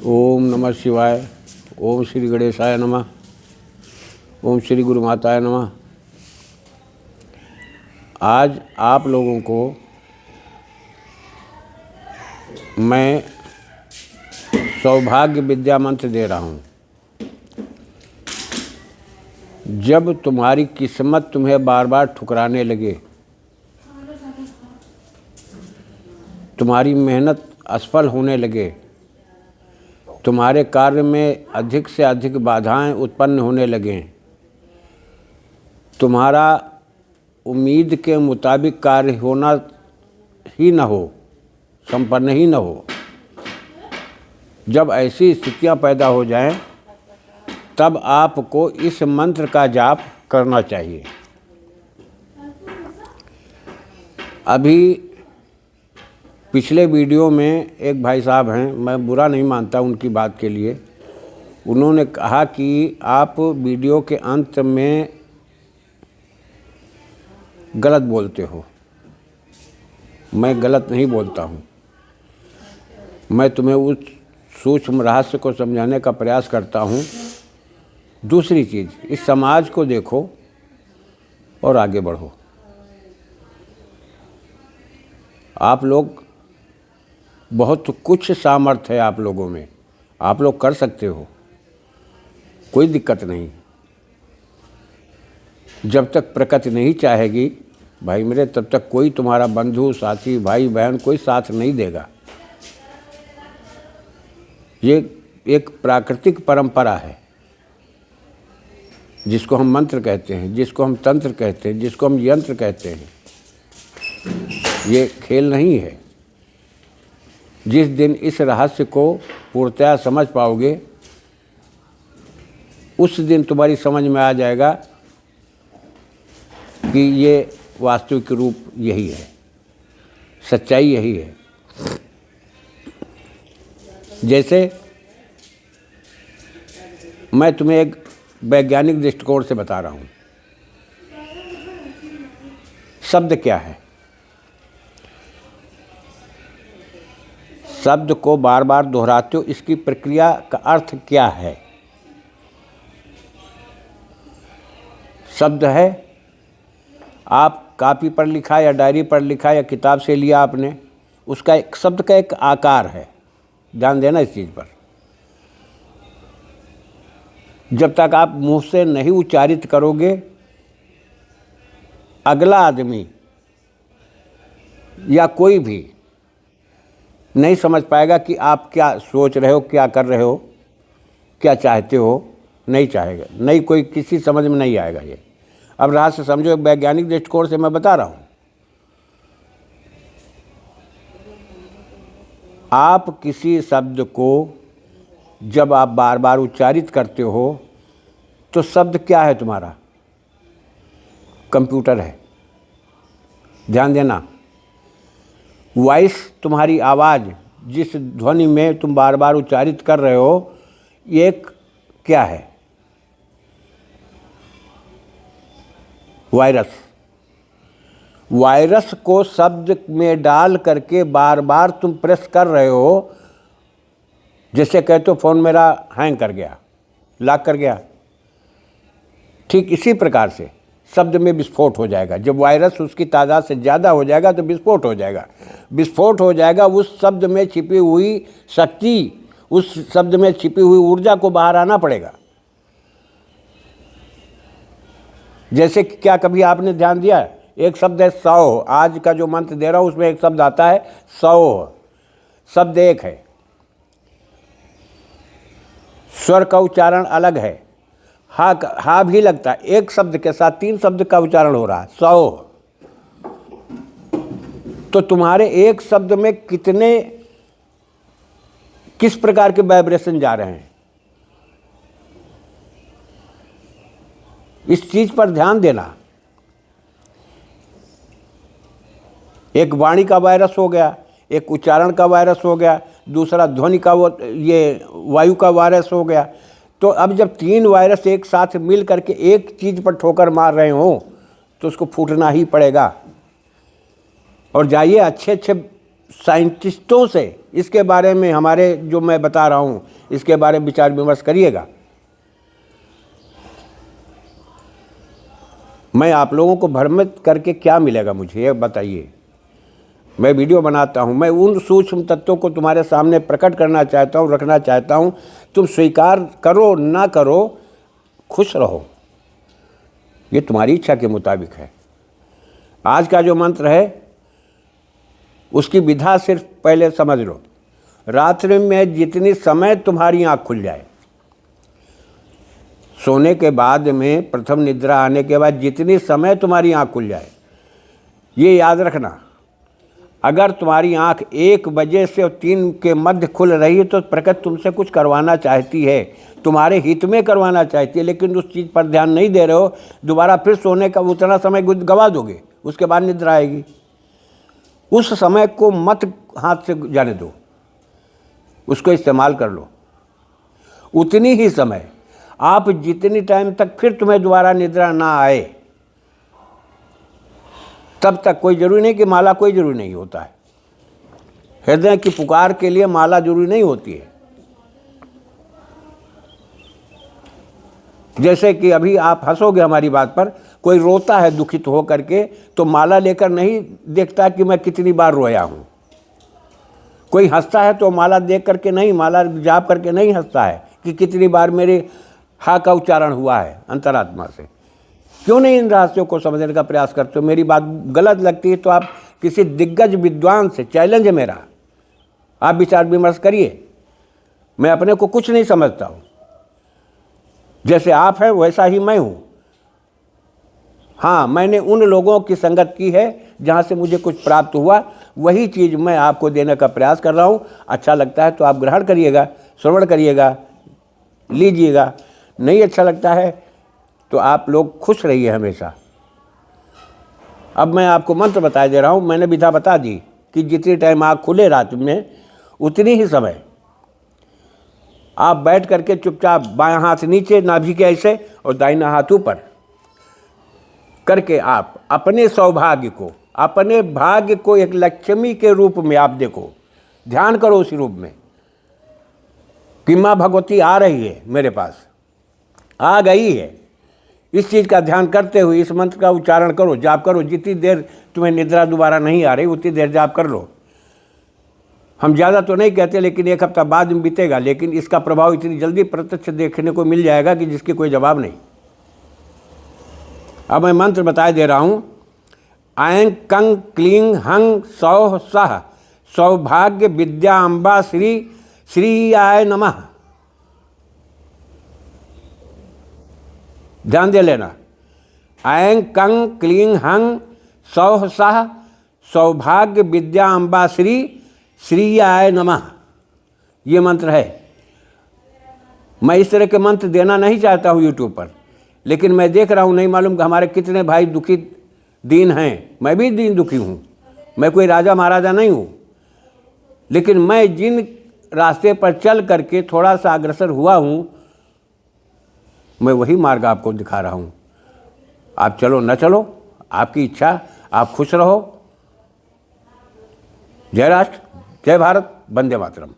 ओम नमः शिवाय। ओम श्री गणेशाय नमः। ओम श्री गुरु माताय नमः। आज आप लोगों को मैं सौभाग्य विद्या मंत्र दे रहा हूँ। जब तुम्हारी किस्मत तुम्हें बार बार ठुकराने लगे, तुम्हारी मेहनत असफल होने लगे, तुम्हारे कार्य में अधिक से अधिक बाधाएं उत्पन्न होने लगें, तुम्हारा उम्मीद के मुताबिक कार्य होना ही न हो, संपन्न ही न हो, जब ऐसी स्थितियां पैदा हो जाएं, तब आपको इस मंत्र का जाप करना चाहिए। अभी पिछले वीडियो में एक भाई साहब हैं, मैं बुरा नहीं मानता उनकी बात के लिए, उन्होंने कहा कि आप वीडियो के अंत में गलत बोलते हो। मैं गलत नहीं बोलता हूँ, मैं तुम्हें उस सूक्ष्म रहस्य को समझाने का प्रयास करता हूँ। दूसरी चीज़, इस समाज को देखो और आगे बढ़ो। आप लोग बहुत कुछ सामर्थ्य है आप लोगों में, आप लोग कर सकते हो, कोई दिक्कत नहीं। जब तक प्रकृति नहीं चाहेगी भाई मेरे, तब तक कोई तुम्हारा बंधु साथी भाई बहन कोई साथ नहीं देगा। ये एक प्राकृतिक परंपरा है, जिसको हम मंत्र कहते हैं, जिसको हम तंत्र कहते हैं, जिसको हम यंत्र कहते हैं। ये खेल नहीं है। जिस दिन इस रहस्य को पूर्णतया समझ पाओगे, उस दिन तुम्हारी समझ में आ जाएगा कि ये वास्तविक रूप यही है, सच्चाई यही है। जैसे मैं तुम्हें एक वैज्ञानिक दृष्टिकोण से बता रहा हूँ। शब्द क्या है? शब्द को बार बार दोहराते हो, इसकी प्रक्रिया का अर्थ क्या है? शब्द है, आप कॉपी पर लिखा या डायरी पर लिखा या किताब से लिया आपने, उसका एक शब्द का एक आकार है। ध्यान देना इस चीज़ पर। जब तक आप मुंह से नहीं उच्चारित करोगे, अगला आदमी या कोई भी नहीं समझ पाएगा कि आप क्या सोच रहे हो, क्या कर रहे हो, क्या चाहते हो। नहीं चाहेगा, नहीं, कोई किसी समझ में नहीं आएगा। ये अब रहस्य समझो, एक वैज्ञानिक दृष्टिकोण से मैं बता रहा हूँ। आप किसी शब्द को जब आप बार बार उच्चारित करते हो, तो शब्द क्या है तुम्हारा? कंप्यूटर है। ध्यान देना, वॉइस, तुम्हारी आवाज़, जिस ध्वनि में तुम बार बार उच्चारित कर रहे हो, ये क्या है? वायरस। वायरस को शब्द में डाल करके बार बार तुम प्रेस कर रहे हो। जैसे कहते हो फ़ोन मेरा हैंग कर गया, लॉक कर गया। ठीक इसी प्रकार से शब्द में विस्फोट हो जाएगा। जब वायरस उसकी तादाद से ज़्यादा हो जाएगा तो विस्फोट हो जाएगा। विस्फोट हो जाएगा, उस शब्द में छिपी हुई शक्ति, उस शब्द में छिपी हुई ऊर्जा को बाहर आना पड़ेगा। जैसे कि क्या कभी आपने ध्यान दिया, एक शब्द है सौ। आज का जो मंत्र दे रहा हूँ उसमें एक शब्द आता है सौ। शब्द एक है, स्वर का उच्चारण अलग है। हा भी लगता है। एक शब्द के साथ 3 शब्द का उच्चारण हो रहा है, 100। तो तुम्हारे एक शब्द में किस प्रकार के वाइब्रेशन जा रहे हैं, इस चीज पर ध्यान देना। एक वाणी का वायरस हो गया, एक उच्चारण का वायरस हो गया, दूसरा ध्वनि का, ये वायु का वायरस हो गया। तो अब जब 3 वायरस एक साथ मिल करके एक चीज़ पर ठोकर मार रहे हो, तो उसको फूटना ही पड़ेगा। और जाइए अच्छे अच्छे साइंटिस्टों से इसके बारे में हमारे जो मैं बता रहा हूँ इसके बारे में विचार विमर्श करिएगा। मैं आप लोगों को भ्रमित करके क्या मिलेगा मुझे ये बताइए। मैं वीडियो बनाता हूँ, मैं उन सूक्ष्म तत्वों को तुम्हारे सामने प्रकट करना चाहता हूँ, रखना चाहता हूँ। तुम स्वीकार करो ना करो, खुश रहो, ये तुम्हारी इच्छा के मुताबिक है। आज का जो मंत्र है उसकी विधा सिर्फ पहले समझ लो। रात्रि में जितनी समय तुम्हारी आँख खुल जाए, सोने के बाद में प्रथम निद्रा आने के बाद जितनी समय तुम्हारी आँख खुल जाए, ये याद रखना। अगर तुम्हारी आँख 1 बजे से 3 के मध्य खुल रही है तो प्रकृति तुमसे कुछ करवाना चाहती है, तुम्हारे हित में करवाना चाहती है, लेकिन उस चीज़ पर ध्यान नहीं दे रहे हो। दोबारा फिर सोने का उतना समय गवा दोगे, उसके बाद निद्रा आएगी। उस समय को मत हाथ से जाने दो, उसको इस्तेमाल कर लो। उतनी ही समय आप जितनी टाइम तक फिर तुम्हें दोबारा निद्रा ना आए, तब तक कोई ज़रूरी नहीं कि माला, कोई ज़रूरी नहीं होता है। हृदय की पुकार के लिए माला जरूरी नहीं होती है। जैसे कि अभी आप हंसोगे हमारी बात पर, कोई रोता है दुखित हो करके तो माला लेकर नहीं देखता कि मैं कितनी बार रोया हूँ। कोई हंसता है तो माला देख करके नहीं, माला जाप करके नहीं हंसता है कि कितनी बार मेरे हा का उच्चारण हुआ है अंतरात्मा से। क्यों नहीं इन रहस्यों को समझने का प्रयास करते हो? मेरी बात गलत लगती है तो आप किसी दिग्गज विद्वान से, चैलेंज है मेरा, आप विचार विमर्श करिए। मैं अपने को कुछ नहीं समझता हूँ, जैसे आप हैं वैसा ही मैं हूँ। हाँ, मैंने उन लोगों की संगत की है जहाँ से मुझे कुछ प्राप्त हुआ, वही चीज़ मैं आपको देने का प्रयास कर रहा हूँ। अच्छा लगता है तो आप ग्रहण करिएगा, श्रवण करिएगा, लीजिएगा। नहीं अच्छा लगता है तो आप लोग खुश रहिए हमेशा। अब मैं आपको मंत्र बता दे रहा हूँ, मैंने विधा बता दी कि जितनी टाइम आँख खुले रात में उतनी ही समय आप बैठ करके चुपचाप बायां हाथ नीचे नाभि के ऐसे और दाहिना हाथ ऊपर करके आप अपने सौभाग्य को, अपने भाग्य को एक लक्ष्मी के रूप में आप देखो, ध्यान करो उसी रूप में कि माँ भगवती आ रही है मेरे पास, आ गई है। इस चीज़ का ध्यान करते हुए इस मंत्र का उच्चारण करो, जाप करो। जितनी देर तुम्हें निद्रा दोबारा नहीं आ रही उतनी देर जाप कर लो। हम ज़्यादा तो नहीं कहते, लेकिन 1 हफ्ता बाद में बीतेगा, लेकिन इसका प्रभाव इतनी जल्दी प्रत्यक्ष देखने को मिल जाएगा कि जिसके कोई जवाब नहीं। अब मैं मंत्र बता दे रहा हूँ। ऐं कं क्लीं हं सौः सः सौभाग्य विद्या अम्बा श्री श्रीयाय नमः। ध्यान दे लेना। ऐं कं क्लीं हं सौः सः सौभाग्य विद्या अम्बा श्री श्रीयाय नमः, ये मंत्र है। मैं इस तरह के मंत्र देना नहीं चाहता हूँ यूट्यूब पर, लेकिन मैं देख रहा हूँ, नहीं मालूम कि हमारे कितने भाई दुखी दीन हैं। मैं भी दीन दुखी हूँ, मैं कोई राजा महाराजा नहीं हूँ, लेकिन मैं जिन रास्ते पर चल करके थोड़ा सा अग्रसर हुआ हूँ, मैं वही मार्ग आपको दिखा रहा हूँ। आप चलो न चलो, आपकी इच्छा, आप खुश रहो। जय राष्ट्र, जय भारत, वंदे मातरम।